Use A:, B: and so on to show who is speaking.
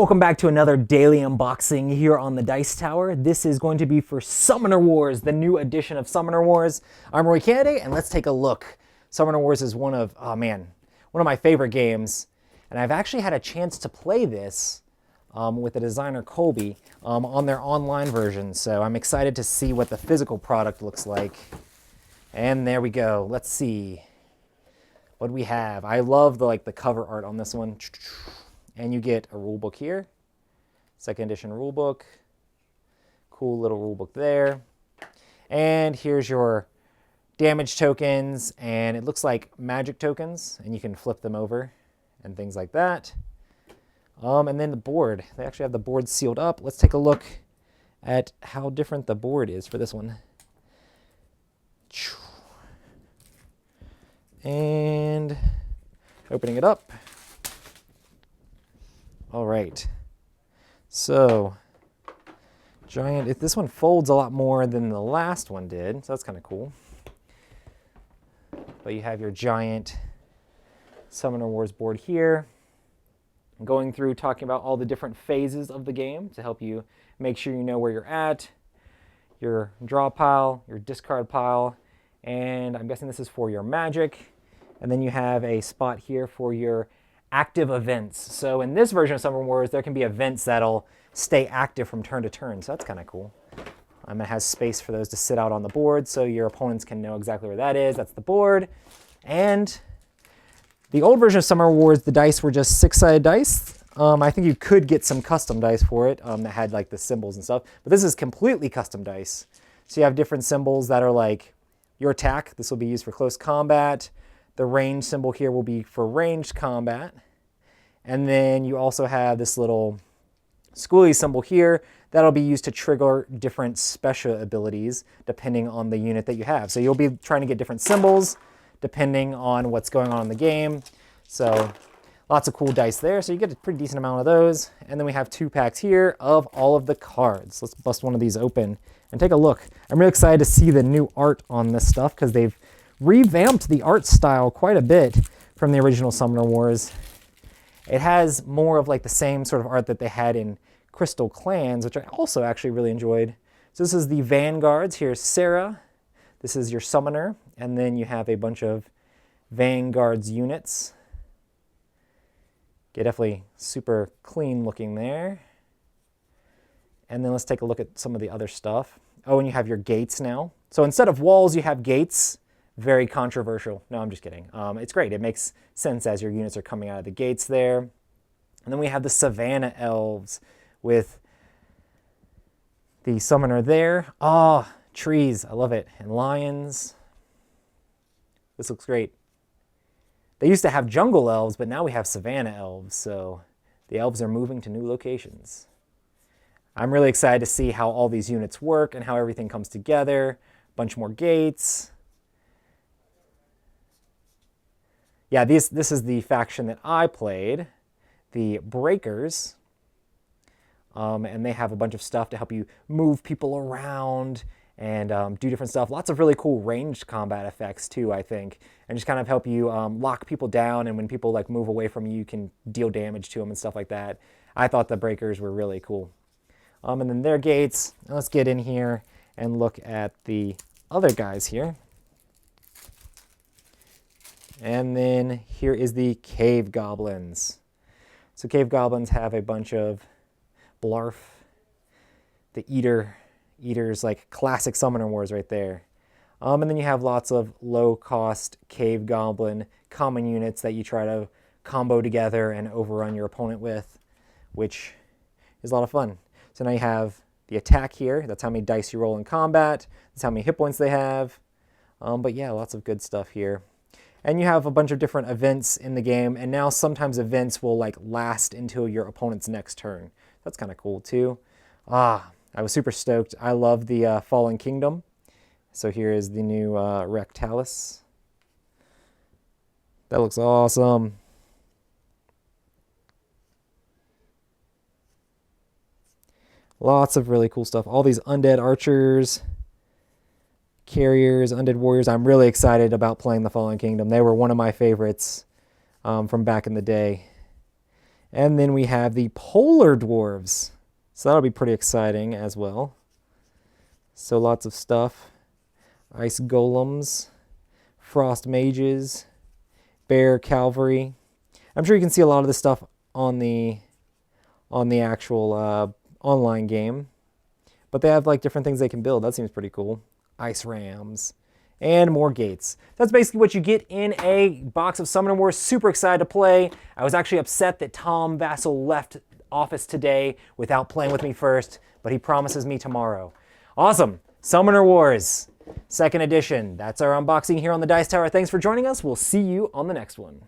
A: Welcome back to another daily unboxing here on the Dice Tower. This is going to be for Summoner Wars, the new edition of Summoner Wars. I'm Roy Kennedy, and let's take a look. Summoner Wars is one of my favorite games, and I've actually had a chance to play this with the designer Colby on their online version, so I'm excited to see what the physical product looks like. And there we go. Let's see what we have. I love the cover art on this one. And you get a rule book here, second edition rule book, cool little rule book there. And here's your damage tokens, and it looks like magic tokens, and you can flip them over and things like that. And then the board, they actually have the board sealed up. Let's take a look at how different the board is for this one. And opening it up. All right, so giant, this one folds a lot more than the last one did, so that's kind of cool. But you have your giant Summoner Wars board here. I'm going through talking about all the different phases of the game to help you make sure you know where you're at, your draw pile, your discard pile, and I'm guessing this is for your magic. And then you have a spot here for your active events. So in this version of Summoner Wars, there can be events that'll stay active from turn to turn. So that's kind of cool. It has space for those to sit out on the board so your opponents can know exactly where that is. That's the board. And the old version of Summoner Wars, the dice were just six-sided dice. I think you could get some custom dice for it that had like the symbols and stuff. But this is completely custom dice. So you have different symbols that are like your attack. This will be used for close combat. The range symbol here will be for ranged combat. And then you also have this little schoolie symbol here that'll be used to trigger different special abilities depending on the unit that you have. So you'll be trying to get different symbols depending on what's going on in the game. So lots of cool dice there. So you get a pretty decent amount of those. And then we have 2 packs here of all of the cards. Let's bust one of these open and take a look. I'm really excited to see the new art on this stuff because they've revamped the art style quite a bit from the original Summoner Wars. It has more of like the same sort of art that they had in Crystal Clans, which I also actually really enjoyed. So this is the Vanguards. Here's Sarah. This is your Summoner. And then you have a bunch of Vanguards units. Get definitely super clean looking there. And then let's take a look at some of the other stuff. Oh, and you have your gates now. So instead of walls, you have gates. Very controversial. No, I'm just kidding. It's great. It makes sense as your units are coming out of the gates there. And then we have the Savannah Elves with the Summoner there. Ah, trees. I love it. And lions. This looks great. They used to have Jungle Elves, but now we have Savannah Elves. So the elves are moving to new locations. I'm really excited to see how all these units work and how everything comes together. A bunch more gates. Yeah, this is the faction that I played, the Breakers, and they have a bunch of stuff to help you move people around and do different stuff. Lots of really cool ranged combat effects too, I think, and just kind of help you lock people down, and when people like move away from you, you can deal damage to them and stuff like that. I thought the Breakers were really cool. And then their gates. Let's get in here and look at the other guys here. And then here is the Cave Goblins. So Cave Goblins have a bunch of Blarf, the Eaters, like classic Summoner Wars right there. And then you have lots of low-cost Cave Goblin common units that you try to combo together and overrun your opponent with, which is a lot of fun. So now you have the attack here. That's how many dice you roll in combat. That's how many hit points they have. But yeah, lots of good stuff here. And you have a bunch of different events in the game, and now sometimes events will like last until your opponent's next turn. That's kind of cool too. I was super stoked. I love the Fallen Kingdom. So here is the new Rectalis. That looks awesome. Lots of really cool stuff. All these undead archers. Carriers, Undead Warriors. I'm really excited about playing the Fallen Kingdom. They were one of my favorites from back in the day. And then we have the Polar Dwarves. So that'll be pretty exciting as well. So lots of stuff. Ice Golems, Frost Mages, Bear Cavalry. I'm sure you can see a lot of this stuff on the actual online game. But they have like different things they can build. That seems pretty cool. Ice Rams. And more gates. That's basically what you get in a box of Summoner Wars. Super excited to play. I was actually upset that Tom Vassell left office today without playing with me first, but he promises me tomorrow. Awesome. Summoner Wars, 2nd edition. That's our unboxing here on the Dice Tower. Thanks for joining us. We'll see you on the next one.